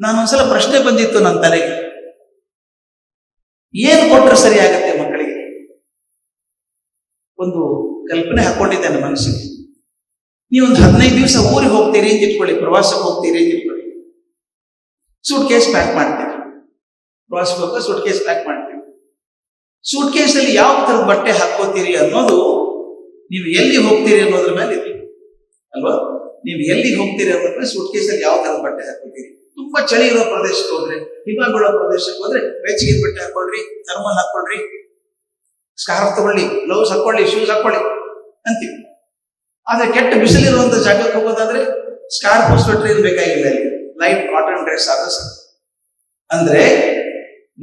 ನಾನೊಂದ್ಸಲ ಪ್ರಶ್ನೆ ಬಂದಿತ್ತು ನನ್ನ ತಲೆಗೆ, ಏನು ಕೊಟ್ಟರೆ ಸರಿ ಆಗತ್ತೆ ಮಕ್ಕಳಿಗೆ? ಒಂದು ಕಲ್ಪನೆ ಹಾಕೊಂಡಿದ್ದೇನೆ ಮನಸ್ಸಿಗೆ. ನೀವೊಂದು 15 ದಿವಸ ಊರಿಗೆ ಹೋಗ್ತೀರಿ ಅಂತ ಇಟ್ಕೊಳ್ಳಿ, ಪ್ರವಾಸಕ್ಕೆ ಹೋಗ್ತೀರಿ ಅಂತ ಇಟ್ಕೊಳ್ಳಿ. ಸೂಟ್ ಕೇಸ್ ಪ್ಯಾಕ್ ಮಾಡ್ತೀರಿ, ಪ್ರವಾಸಕ್ಕೆ ಹೋಗ ಸೂಟ್ ಕೇಸ್ ಪ್ಯಾಕ್ ಮಾಡ್ತೀವಿ. ಸೂಟ್ ಕೇಸಲ್ಲಿ ಯಾವ ಥರದ ಬಟ್ಟೆ ಹಾಕೋತೀರಿ ಅನ್ನೋದು ನೀವು ಎಲ್ಲಿ ಹೋಗ್ತೀರಿ ಅನ್ನೋದ್ರ ಮೇಲೆ ಇದೆ ಅಲ್ವಾ? ನೀವು ಎಲ್ಲಿಗೆ ಹೋಗ್ತೀರಿ ಅನ್ನೋದ್ರೆ ಸೂಟ್ ಕೇಸಲ್ಲಿ ಯಾವ ಥರದ ಬಟ್ಟೆ ಹಾಕೋತೀರಿ. ತುಂಬಾ ಚಳಿ ಇರೋ ಪ್ರದೇಶಕ್ಕೆ ಹೋದ್ರೆ, ಹಿಮ ಬೀಳೋ ಪ್ರದೇಶಕ್ಕೆ ಹೋದ್ರೆ ಬೆಚ್ಚಗಿನ ಬಟ್ಟೆ ಹಾಕೊಳ್ರಿ, ಥರ್ಮಲ್ ಹಾಕೊಳ್ರಿ, ಸ್ಕಾರ್ಫ್ ತಗೊಳ್ಳಿ, ಗ್ಲೌಸ್ ಹಾಕೊಳ್ಳಿ, ಶೂಸ್ ಹಾಕೊಳ್ಳಿ ಅಂತೀವಿ. ಆದ್ರೆ ಕೆಟ್ಟ ಬಿಸಿಲಿರುವಂತ ಜಾಗಕ್ಕೆ ಹೋಗೋದಾದ್ರೆ ಸ್ಕಾರ್ಫ್ ಸ್ವೆಟರ್ ಏನು ಬೇಕಾಗಿಲ್ಲ, ಅಲ್ಲಿ ಲೈಟ್ ಕಾಟನ್ ಡ್ರೆಸ್ ಆದ್ರೆ ಸಾಕು. ಅಂದ್ರೆ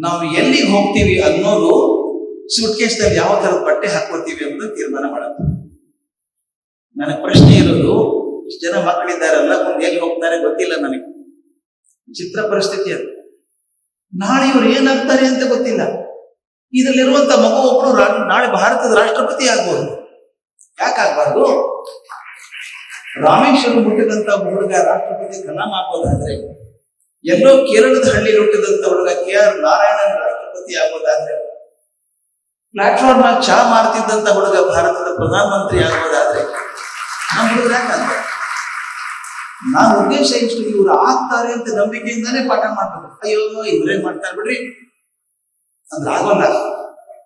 ನಾವು ಎಲ್ಲಿಗೆ ಹೋಗ್ತೀವಿ ಅನ್ನೋದು ಸೂಟ್ ಕೇಸ್ನಲ್ಲಿ ಯಾವ ತರದ ಬಟ್ಟೆ ಹಾಕೋತೀವಿ ಅನ್ನೋದು ತೀರ್ಮಾನ ಮಾಡೋದು. ನನಗೆ ಪ್ರಶ್ನೆ ಇರೋದು, ಇಷ್ಟು ಜನ ಮಕ್ಕಳಿದ್ದಾರಲ್ಲ, ಮುಂದೆ ಎಲ್ಲಿ ಹೋಗ್ತಾರೆ ಗೊತ್ತಿಲ್ಲ ನನಗೆ. ಚಿತ್ರ ಪರಿಸ್ಥಿತಿ ಅದು. ನಾಳೆ ಇವ್ರು ಏನಾಗ್ತಾರೆ ಅಂತ ಗೊತ್ತಿಲ್ಲ. ಇದರಲ್ಲಿರುವಂತ ಮಗು ಒಬ್ರು ನಾಳೆ ಭಾರತದ ರಾಷ್ಟ್ರಪತಿ ಆಗ್ಬೋದು. ಯಾಕಾಗ್ಬಾರ್ದು? ರಾಮೇಶ್ವರ ಹುಟ್ಟಿದಂತ ಹುಡುಗ ರಾಷ್ಟ್ರಪತಿ ಕಲಾಂ ಆಗೋದಾದ್ರೆ, ಎಲ್ಲೋ ಕೇರಳದ ಹಳ್ಳಿಯಲ್ಲಿ ಹುಟ್ಟಿದಂತ ಹುಡುಗ KR ನಾರಾಯಣನ್ ರಾಷ್ಟ್ರಪತಿ ಆಗೋದಾದ್ರೆ, ಪ್ಲಾಟ್ಫಾರ್ಮ್ ಆಗಿ ಚಾ ಮಾರ್ತಿದ್ದಂತ ಹುಡುಗ ಭಾರತದ ಪ್ರಧಾನಮಂತ್ರಿ ಆಗೋದಾದ್ರೆ, ನಮ್ಮ ಹುಡುಗರು ಯಾಕಾಗ್ತಾರೆ? ನಾನು ಉದ್ದೇಶ ಇಷ್ಟು, ಇವ್ರು ಆಗ್ತಾರೆ ಅಂತ ನಂಬಿಕೆಯಿಂದಾನೇ ಪಾಠ ಮಾಡ್ಬೇಕು. ಅಯ್ಯೋ ಇವರೇ ಮಾಡ್ತಾರೆ ಬಿಡ್ರಿ ಅಂದ್ರೆ ಆಗೋಲ್ಲ.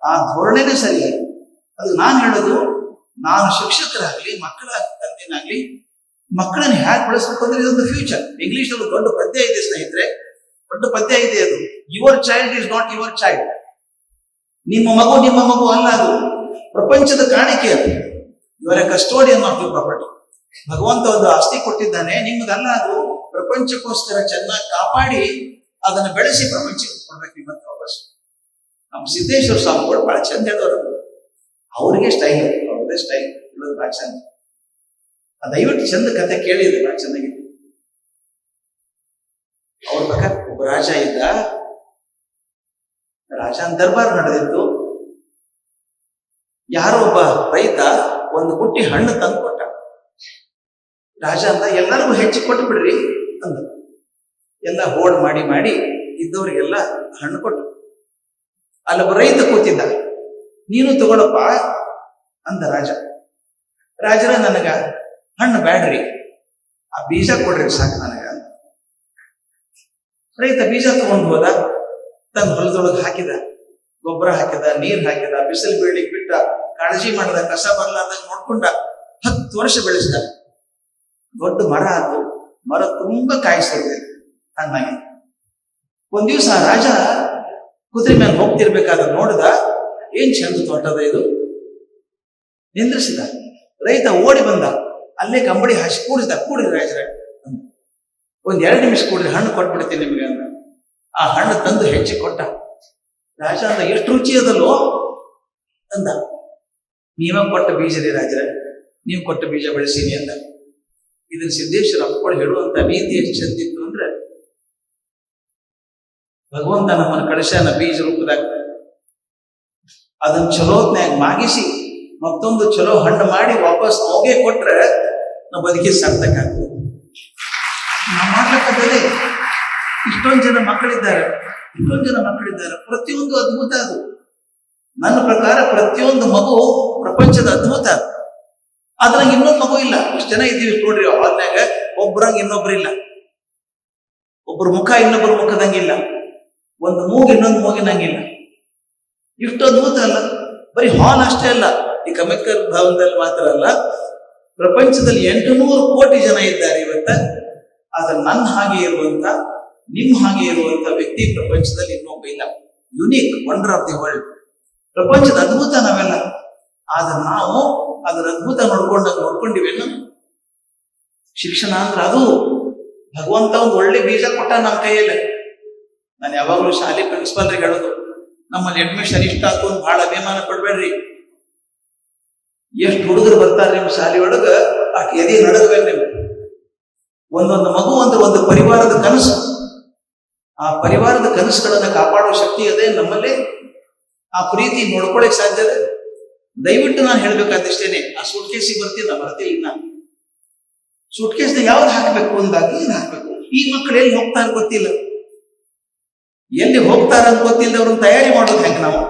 ಆ ಧೋರಣೆನೇ ಸರಿಯಾಗಿ. ಅದು ನಾನು ಹೇಳೋದು, ನಾನು ಶಿಕ್ಷಕರಾಗ್ಲಿ, ಮಕ್ಕಳ ತಂದೆನಾಗ್ಲಿ, ಮಕ್ಕಳನ್ನ ಹ್ಯಾಕ್ ಬೆಳೆಸ್ಬೇಕು ಅಂದ್ರೆ ಇದೊಂದು ಫ್ಯೂಚರ್. ಇಂಗ್ಲಿಷ್ ನಲ್ಲಿ ದೊಡ್ಡ ಪದ್ಯ ಇದೆ ಸ್ನೇಹಿತರೆ, ದೊಡ್ಡ ಪದ್ಯ ಇದೆ. ಅದು your child is not your child. ನಿಮ್ಮ ಮಗು ಅಲ್ಲ, ಅದು ಪ್ರಪಂಚದ ಕಾಣಿಕೆ. ಅದು your A custodian of the property. ಭಗವಂತ ಒಂದು ಆಸ್ತಿ ಕೊಟ್ಟಿದ್ದಾನೆ, ನಿಮ್ಗಲ್ಲ. ಅದು ಪ್ರಪಂಚಕ್ಕೋಸ್ಕರ ಚೆನ್ನಾಗಿ ಕಾಪಾಡಿ ಅದನ್ನ ಬೆಳೆಸಿ ಪ್ರಪಂಚಕ್ಕೆ ಕೊಡ್ಬೇಕು ನಿಮ್ಮಂತ ವಾಪಸ್. ನಮ್ಮ ಸಿದ್ದೇಶ್ವರ ಸ್ವಾಮಿಗಳು ಬಹಳ ಚಂದ ಹೇಳೋರು. ಅವ್ರಿಗೆ ಸ್ಟೈಲ್, ಅವ್ರದೇ ಸ್ಟೈಲ್ ಹೇಳೋದು ಬಹಳ ಚಂದ. ದಯವಿಟ್ಟು ಚಂದ ಕತೆ ಕೇಳಿದ್ರೆ ಬಹಳ ಚೆನ್ನಾಗಿದೆ. ಅವ್ರ ಪ್ರಕಾರ ಒಬ್ಬ ರಾಜ ಇದ್ದ. ರಾಜನ ದರ್ಬಾರ್ ನಡೆದಿತ್ತು. ಯಾರೋ ಒಬ್ಬ ರೈತ ಒಂದು ಬುಟ್ಟಿ ಹಣ್ಣು ತಂದು ಕೊಟ್ಟ. ರಾಜ ಅಂದ, ಎಲ್ಲರಿಗೂ ಹೆಚ್ಚು ಕೊಟ್ಟು ಬಿಡ್ರಿ ಅಂದ. ಎಲ್ಲ ಹೋಡ್ ಮಾಡಿ ಇದ್ದವ್ರಿಗೆಲ್ಲ ಹಣ್ಣು ಕೊಟ್ಟು. ಅಲ್ಲೊಬ್ಬ ರೈತ ಕೂತಿದ್ದ. ನೀನು ತಗೊಳಪ್ಪ ಅಂದ ರಾಜ. ರಾಜರ, ನನಗ ಹಣ್ಣು ಬ್ಯಾಡ್ರಿ, ಆ ಬೀಜ ಕೊಡ್ರಿ ಸಾಕು ನನಗ. ರೈತ ಬೀಜ ತಗೊಂಡು ಹೋದ, ತನ್ನ ಹೊಲದೊಳಗೆ ಹಾಕಿದ, ಗೊಬ್ಬರ ಹಾಕಿದ, ನೀರ್ ಹಾಕಿದ, ಬಿಸಿಲು ಬೀಳಿಗೆ ಬಿಟ್ಟ, ಕಾಳಜಿ ಮಾಡಿದ, ಕಸ ಬರ್ಲಾರ್ದಂಗ ನೋಡ್ಕೊಂಡ. 10 ವರ್ಷ ಬೆಳೆಸಿದ. ದೊಡ್ಡ ಮರ ಆಯ್ತು. ಮರ ತುಂಬಾ ಕಾಯಿಸಿದೆ ಹಣ್ಣಾಗಿ. ಒಂದ್ ದಿವ್ಸ ರಾಜ ಕುದುರೆ ಮೇಲೆ ಹೋಗ್ತಿರ್ಬೇಕಾದ್ರೆ ನೋಡಿದ, ಏನ್ ಚಂದ ತೋಟದ ಇದು, ನಿಂದ್ರಿಸಿದ. ರೈತ ಓಡಿ ಬಂದ, ಅಲ್ಲೇ ಕಂಬಳಿ ಹಾಸಿ ಕೂಡಿಸಿದ. ಕೂಡ್ರಿ ರಾಜರ, ಒಂದ್ 2 ನಿಮಿಷ ಕೂಡ್ರಿ, ಹಣ್ಣು ಕೊಟ್ಬಿಡ್ತೀನಿ ನಿಮ್ಗೆ ಅಂದ. ಆ ಹಣ್ಣು ತಂದು ಹೆಚ್ಚಿ ಕೊಟ್ಟ. ರಾಜ ಅಂದ, ಎಷ್ಟು ರುಚಿ ಅದಲ್ಲೋ ಅಂದ. ನೀವ ಕೊಟ್ಟ ಬೀಜ ರೀ ರಾಜರ, ನೀವು ಕೊಟ್ಟ ಬೀಜ ಬೆಳೆಸೀನಿ ಅಂದ. ಇದನ್ನ ಸಿದ್ದೇಶ್ವರ ಅಪ್ಪಗಳು ಹೇಳುವಂತ ನೀತಿ ಎಷ್ಟು ಚಂದಿತ್ತು ಅಂದ್ರೆ, ಭಗವಂತ ನಮ್ಮನ್ನು ಕಳಶನ ಬೀಜ ರೂಪದಾಗ ಅದನ್ನ ಚಲೋತ್ನಾಗ ಮಾಗಿಸಿ ಮತ್ತೊಂದು ಚಲೋ ಹಣ್ಣು ಮಾಡಿ ವಾಪಸ್ ಹೋಗೇ ಕೊಟ್ರೆ ನಾವು ಬದುಕಿ ಸಾರ್ಥಕ ಆಗ್ತದೆ. ನಾವು ಮಾಡ್ಲಿಕ್ಕಂತದೇ. ಇಷ್ಟೊಂದು ಜನ ಮಕ್ಕಳಿದ್ದಾರೆ. ಪ್ರತಿಯೊಂದು ಅದ್ಭುತ. ಅದು ನನ್ನ ಪ್ರಕಾರ ಪ್ರತಿಯೊಂದು ಮಗು ಪ್ರಪಂಚದ ಅದ್ಭುತ. ಅದ್ರಾಗ ಇನ್ನೊಂದು ಮಗು ಇಲ್ಲ. ಇಷ್ಟು ಜನ ಇದ್ದೀವಿ ನೋಡ್ರಿ, ಹಾಲ್ನಾಗ ಒಬ್ಬರಂಗ ಇನ್ನೊಬ್ರಿಲ್ಲ. ಒಬ್ಬರ ಮುಖ ಇನ್ನೊಬ್ಬರ ಮುಖದಂಗಿಲ್ಲ, ಒಂದು ಮೂಗು ಇನ್ನೊಂದು ಮೂಗಿನಂಗಿಲ್ಲ. ಇಷ್ಟು ಅದ್ಭುತ ಅಲ್ಲ? ಬರೀ ಹಾಲ್ ಅಷ್ಟೇ ಅಲ್ಲ, ಈ ಅಂಬೇಡ್ಕರ್ ಭವನದಲ್ಲಿ ಮಾತ್ರ ಅಲ್ಲ, ಪ್ರಪಂಚದಲ್ಲಿ 800 ಕೋಟಿ ಜನ ಇದ್ದಾರೆ ಇವತ್ತ. ಆದ್ರೆ ನನ್ನ ಹಾಗೆ ಇರುವಂತ, ನಿಮ್ ಹಾಗೆ ಇರುವಂತ ವ್ಯಕ್ತಿ ಪ್ರಪಂಚದಲ್ಲಿ ಇನ್ನೊಬ್ಬ ಇಲ್ಲ. Unique, wonder of the world. ಪ್ರಪಂಚದ ಅದ್ಭುತ ನಾವೆಲ್ಲ. ಆದ್ರೆ ನಾವು ಅದರ ಅದ್ಭುತ ನೋಡ್ಕೊಂಡಿವೇನು? ಶಿಕ್ಷಣ ಅಂದ್ರೆ ಅದು. ಭಗವಂತ ಒಂದು ಒಳ್ಳೆ ಬೀಜ ಕೊಟ್ಟ ನಮ್ಮ ಕೈಯಲ್ಲಿ. ನಾನು ಯಾವಾಗಲೂ ಶಾಲೆ ಪ್ರಿನ್ಸಿಪಾಲ್ರಿಗೆ ಹೇಳೋದು, ನಮ್ಮಲ್ಲಿ ಅಡ್ಮಿಷನ್ ಇಷ್ಟ ಆಯ್ತು ಅಂತ ಬಹಳ ಅಭಿಮಾನ ಪಡ್ಬೇಡ್ರಿ. ಎಷ್ಟು ಹುಡುಗರು ಬರ್ತಾರೆ ನಿಮ್ಮ ಶಾಲೆ ಒಳಗ, ಅಷ್ಟು ಎದೆ ನಡಗಬೇಕು ನೀವು. ಒಂದೊಂದು ಮಗು ಅಂದ್ರೆ ಒಂದು ಪರಿವಾರದ ಕನಸು. ಆ ಪರಿವಾರದ ಕನಸುಗಳನ್ನ ಕಾಪಾಡುವ ಶಕ್ತಿ ಅದೇ ನಮ್ಮಲ್ಲಿ. ಆ ಪ್ರೀತಿ ನೋಡ್ಕೊಳಕ್ ಸಾಧ್ಯ ಇದೆ. ದಯವಿಟ್ಟು ನಾನು ಹೇಳ್ಬೇಕಾದಷ್ಟೇನೆ, ಆ ಸೂಟ್ ಕೇಸಿಗೆ ಬರ್ತೀನಿ, ನಾ ಬರ್ತಿಲ್ಲ. ಇನ್ನ ಸೂಟ್ ಕೇಸ್ನ ಯಾವ್ದು ಹಾಕ್ಬೇಕು ಅಂದಾಗ ಏನ್ ಹಾಕ್ಬೇಕು? ಈ ಮಕ್ಕಳು ಎಲ್ಲಿ ಹೋಗ್ತಾರ ಗೊತ್ತಿಲ್ಲ. ಎಲ್ಲಿ ಹೋಗ್ತಾರ ಅಂತ ಗೊತ್ತಿಲ್ಲ, ಅವ್ರನ್ನ ತಯಾರಿ ಮಾಡೋದು ಹೆಂಗೆ ನಾವು?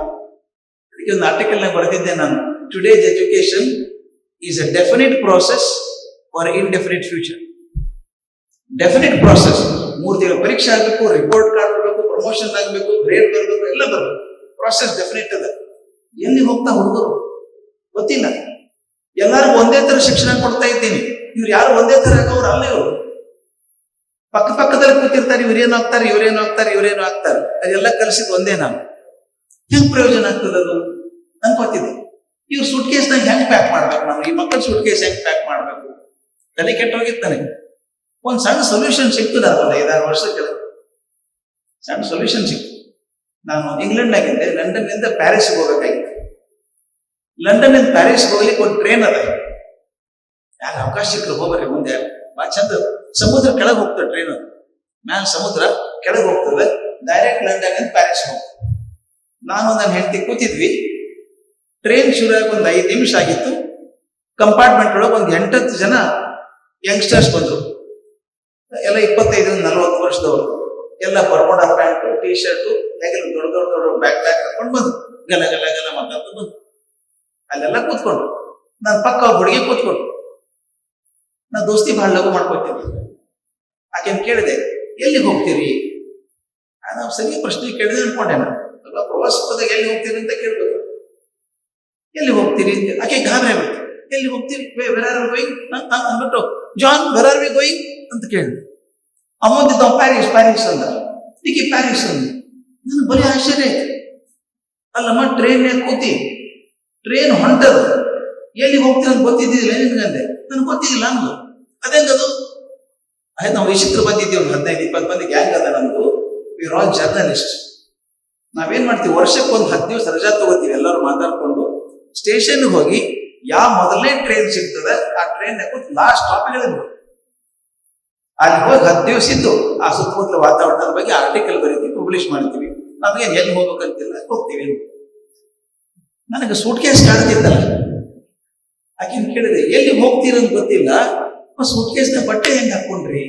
ಅದಕ್ಕೆ ಒಂದು ಆರ್ಟಿಕಲ್ ನಾಗ ಬರೆದಿದ್ದೆ ನಾನು, today's education is a definite process for indefinite future. Definite process, 3 ತಿಂಗಳ ಪರೀಕ್ಷೆ ಆಗಬೇಕು, ರಿಪೋರ್ಟ್ ಕಾರ್ಡ್ ಬರಬೇಕು, ಪ್ರಮೋಷನ್ ಆಗಬೇಕು, ಗ್ರೇಡ್ ಬರಬೇಕು, ಎಲ್ಲ ಬರಬೇಕು. ಪ್ರಾಸೆಸ್ ಡೆಫಿನೆಟ್ ಅದ. ಎಲ್ಲಿ ಹೋಗ್ತಾ ಹುಡುಗರು ಗೊತ್ತಿಲ್ಲ. ಎಲ್ಲರಿಗೂ ಒಂದೇ ತರ ಶಿಕ್ಷಣ ಕೊಡ್ತಾ ಇದ್ದೀನಿ. ಇವ್ರು ಯಾರು ಒಂದೇ ತರ ಆಗೋರು ಅಲ್ಲ. ಇವರು ಪಕ್ಕದಲ್ಲಿ ಕೂತಿರ್ತಾರೆ, ಇವ್ರೇನು ಆಗ್ತಾರೆ, ಇವ್ರೇನು ಆಗ್ತಾರೆ, ಅದೆಲ್ಲ ಕಲಿಸಿದ್ ಒಂದೇ. ನಾನು ಹೆಂಗ್ ಪ್ರಯೋಜನ ಆಗ್ತದೆ ಅದು ಅನ್ಕೋತಿದ್ದೆ. ಇವ್ರು ಸೂಟ್ ಕೇಸ್ನಾಗ ಹೆಂಗ್ ಪ್ಯಾಕ್ ಮಾಡ್ಬೇಕು, ನಾವು ಈ ಮಕ್ಕಳ ಸೂಟ್ ಕೇಸ್ ಹೆಂಗ್ ಪ್ಯಾಕ್ ಮಾಡ್ಬೇಕು, ತಲೆ ಕೆಟ್ಟೋಗಿತ್ತು ನನಗೆ. ಒಂದ್ ಸಣ್ಣ ಸೊಲ್ಯೂಷನ್ ಸಿಕ್ತು ನನಗೊಂದು 5-6 ವರ್ಷ ಕೆಳಗೆ. ಸಣ್ಣ ಸೊಲ್ಯೂಷನ್ ಸಿಕ್ತು. ನಾನು ಇಂಗ್ಲೆಂಡ್ನಾಗಿದ್ದೆ, ಲಂಡನ್ನಿಂದ ಪ್ಯಾರಿಸ್ಗೆ ಹೋಗ್ಬೇಕಾಗಿತ್ತು. ಲಂಡನ್ನಿಂದ ಪ್ಯಾರಿಸ್ಗೆ ಹೋಗ್ಲಿಕ್ಕೆ ಒಂದು ಟ್ರೈನ್ ಅದ. ಯಾರು ಅವಕಾಶ ಸಿಕ್ಕರು ಹೋಗ್ರಿ, ಮುಂದೆ ಬಾ ಚಂದ. ಸಮುದ್ರ ಕೆಳಗೆ ಹೋಗ್ತದೆ ಟ್ರೈನ್, ಮ್ಯಾಲ ಸಮುದ್ರ ಕೆಳಗೆ ಹೋಗ್ತದೆ, ಡೈರೆಕ್ಟ್ ಲಂಡನ್ ಪ್ಯಾರಿಸ್ ಹೋಗ್ತದೆ. ನಾನು ನನ್ನ ಹೆಂಡತಿ ಕೂತಿದ್ವಿ. ಟ್ರೈನ್ ಶುರು ಆಗಿ ಒಂದು 5 ನಿಮಿಷ ಆಗಿತ್ತು. ಕಂಪಾರ್ಟ್ಮೆಂಟ್ ಒಳಗೆ ಒಂದು 8-10 ಜನ ಯಂಗ್ಸ್ಟರ್ಸ್ ಬಂದ್ರು. ಎಲ್ಲ 25-40 ವರ್ಷದವರು. ಎಲ್ಲ ಬರ್ಮೋಡಾ ಪ್ಯಾಂಟು, ಟೀ ಶರ್ಟು, ಹೇಗೆಲ್ಲ ದೊಡ್ಡ ಬ್ಯಾಗ್ ಹಾಕೊಂಡು ಬಂದು ಗಲ ಮಾತಾಡ್ತಾ ಬಂದು ಅಲ್ಲೆಲ್ಲ ಕೂತ್ಕೊಂಡು ನನ್ನ ಪಕ್ಕ ಹುಡುಗಿ ಕೂತ್ಕೊಂಡು ನಾ ದೋಸ್ತಿ ಬಹಳ ಲಘು ಮಾಡ್ಕೊತೀನಿ. ಆಕೆನ್ ಕೇಳಿದೆ, ಎಲ್ಲಿಗೆ ಹೋಗ್ತೀರಿ? ನಾವು ಸರಿ ಪ್ರಶ್ನೆ ಕೇಳಿದೆ ಅನ್ಕೊಂಡೆ. ನಾನು ಪ್ರವಾಸಕ್ಕೆ ಹೋದಾಗ ಎಲ್ಲಿ ಹೋಗ್ತೀರಿ ಅಂತ ಕೇಳ್ಬೇಕು. ಎಲ್ಲಿ ಹೋಗ್ತೀರಿ ಅಂತ ಆಕೆ ಗಾಬರಿ ಆಗ್ಬಿಟ್ಟು, ಎಲ್ಲಿ ಹೋಗ್ತೀರಿ, ವೆರ್ ಆರ್ ವಿ ಗೋಯಿಂಗ್ ಅಂದ್ಬಿಟ್ಟು, John where are we going ಅಂತ ಕೇಳಿದೆ. ಅಮ್ಮಂದಿದ್ದ ಪ್ಯಾರಿಸ್ ಅಂದ. ಈಕೆ ಪ್ಯಾರಿಸ್ ಅಂದ. ನನಗೆ ಬರೀ ಆಶ್ಚರ್ಯ ಆಯ್ತು. ಅಲ್ಲಮ್ಮ ಟ್ರೈನ್ ಕೂತಿ, ಟ್ರೈನ್ ಹೊಂಟದ, ಎಲ್ಲಿ ಹೋಗ್ತೀರ ಅಂತ ಗೊತ್ತಿದ್ದಿಲ್ಲ ನಿನ್ಗಂದೆ. ನನಗೆ ಗೊತ್ತಿದ್ದಿಲ್ಲ ಅಂದು. ಅದೇಂಗದು? ಆಯ್ತು, ನಾವು ವಿಚಿತ್ರ ಬಂದಿದ್ದೀವಿ, ಒಂದು 15-20 ಮಂದಿ ಗ್ಯಾಂಗ್ ಅದ ನಮ್ದು. We are all journalist. ನಾವೇನ್ ಮಾಡ್ತೀವಿ, ವರ್ಷಕ್ಕೆ ಒಂದು 10 ದಿವಸ ರಜಾ ತಗೋತೀವಿ. ಎಲ್ಲರೂ ಮಾತಾಡ್ಕೊಂಡು ಸ್ಟೇಷನ್ಗೆ ಹೋಗಿ ಯಾವ ಮೊದಲನೇ ಟ್ರೈನ್ ಸಿಗ್ತದೆ ಆ ಟ್ರೈನ್ ಕೂತು ಲಾಸ್ಟ್ ಸ್ಟಾಪ್ ಹೇಳಿದ್ರು. ಅಲ್ಲಿ ಹೋಗಿ 10 ದಿವಸ ಇದ್ದು ಆ ಸುತ್ತಮುತ್ತಲ ವಾತಾವರಣದ ಬಗ್ಗೆ ಆರ್ಟಿಕಲ್ ಬರೀತೀವಿ, ಪಬ್ಲಿಷ್ ಮಾಡ್ತೀವಿ. ನಮಗೇನು ಎಲ್ಲಿ ಹೋಗ್ಬೇಕಂತಿಲ್ಲ, ಹೋಗ್ತೀವಿ. ನನಗೆ ಸೂಟ್ ಕೇಸ್ ಕಾಣ್ತಿದ್ದಲ್ಲ. ಆಕೆನ್ ಕೇಳಿದೆ, ಎಲ್ಲಿ ಹೋಗ್ತೀರಂತ ಗೊತ್ತಿಲ್ಲ, ಸೂಟ್ ಕೇಸ್ನ ಬಟ್ಟೆ ಹೆಂಗ್ ಹಾಕೊಂಡ್ರಿ?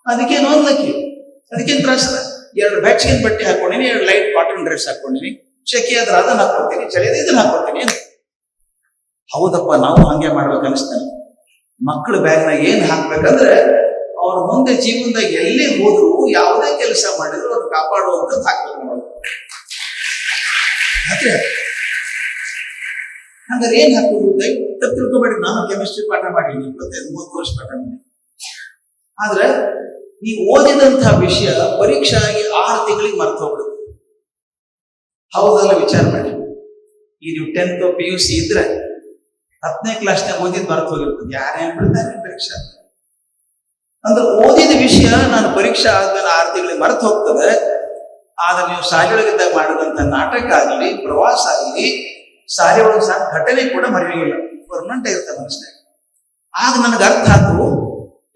ಅದಕ್ಕೇನು ಓದ್ಲಕ್ಕಿ, ಅದಕ್ಕೇನು ತ್ರಾಸದ. 2 ಬ್ಯಾಚ್ಗಿನ ಬಟ್ಟೆ ಹಾಕೊಂಡಿನಿ, 2 ಲೈಟ್ ಕಾಟನ್ ಡ್ರೆಸ್ ಹಾಕೊಂಡಿನಿ. ಶೆಕೆ ಆದ್ರೆ ಅದನ್ನ ಹಾಕೊಡ್ತೀನಿ, ಚಳಿದ ಇದನ್ನ ಹಾಕೊಡ್ತೀನಿ. ಹೌದಪ್ಪ, ನಾವು ಹಂಗೆ ಮಾಡ್ಬೇಕು ಅನಿಸ್ತಾನೆ. ಮಕ್ಕಳ ಬ್ಯಾಗ್ನಾಗ ಏನ್ ಹಾಕ್ಬೇಕಂದ್ರೆ ಅವ್ರ ಮುಂದೆ ಜೀವನದಾಗ ಎಲ್ಲೇ ಹೋದ್ರು, ಯಾವುದೇ ಕೆಲಸ ಮಾಡಿದ್ರು ಅವ್ರು ಕಾಪಾಡುವಂಥದ್ದು ಹಾಕ್ಬೇಕು ನಾವು. ಹಾಗಾದ್ರೆ ಏನ್ ಹಾಕೋದು? ದಯವಿಟ್ಟು ತಿಳ್ಕೊಬೇಡಿ. ನಾನು ಕೆಮಿಸ್ಟ್ರಿ ಪಾಠ ಮಾಡೀನಿ, 25-30 ವರ್ಷ ಪಾಠ ಮಾಡಿ. ಆದ್ರೆ ನೀವು ಓದಿದಂತಹ ವಿಷಯ ಪರೀಕ್ಷೆ ಆಗಿ 6 ತಿಂಗಳಿಗೆ ಮರ್ತು ಹೋಗ್ಬಿಡುತ್ತೆ. ಹೌದಲ್ಲ, ವಿಚಾರ ಮಾಡಿ. ಈ ನೀವು 10th PUC ಇದ್ರೆ 10ನೇ ಕ್ಲಾಸ್ನಾಗ ಓದಿದ್ ಮರ್ತು ಹೋಗಿರ್ತದೆ. ಯಾರೇನ್ ಬಿಡ್ತಾರೆ ಪರೀಕ್ಷೆ ಅಂದ್ರೆ ಓದಿದ ವಿಷಯ ನಾನು ಪರೀಕ್ಷೆ ಆದ್ಮೇಲೆ 6 ತಿಂಗಳಿಗೆ ಮರೆತು ಹೋಗ್ತದೆ. ಆದ್ರೆ ನೀವು ಶಾಲೆಯೊಳಗಿದ್ದಾಗ ಮಾಡಿದಂತ ನಾಟಕ ಆಗಲಿ, ಪ್ರವಾಸ ಆಗಲಿ, ಶಾಲೆ ಒಳಗೆ ಸಹ ಘಟನೆ ಕೂಡ ಮರೆಯೋಂಗಿಲ್ಲ, ಪರ್ಮನೆಂಟ್ ಇರ್ತದೆ ಮನಸ್ಸಿನಾಗ. ಆಗ ನನಗೆ ಅರ್ಥ ಆಯ್ತು,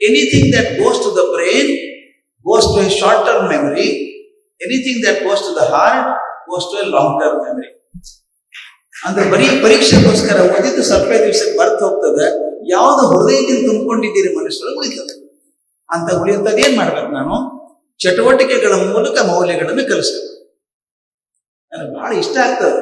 anything that goes to the brain goes to a short term memory, anything that goes to the heart goes to a long term memory. ಅಂದ್ರೆ ಬರೀ ಪರೀಕ್ಷೆಗೋಸ್ಕರ ಓದಿದ್ದು ಸ್ವಲ್ಪ ದಿವಸಕ್ಕೆ ಬರ್ತು ಹೋಗ್ತದೆ. ಯಾವ್ದು ಹೃದಯದಿಂದ ತುಂಬಿಕೊಂಡಿದ್ದೀರಿ ಮನುಷ್ಯರು ಉಳಿತದೆ. ಅಂತ ಉಳಿಯುತ್ತದೆ ಏನ್ ಮಾಡ್ಬೇಕು? ನಾನು ಚಟುವಟಿಕೆಗಳ ಮೂಲಕ ಮೌಲ್ಯಗಳನ್ನು ಕಲಿಸ್ಬೇಕು. ನನಗೆ ಬಹಳ ಇಷ್ಟ ಆಗ್ತದೆ.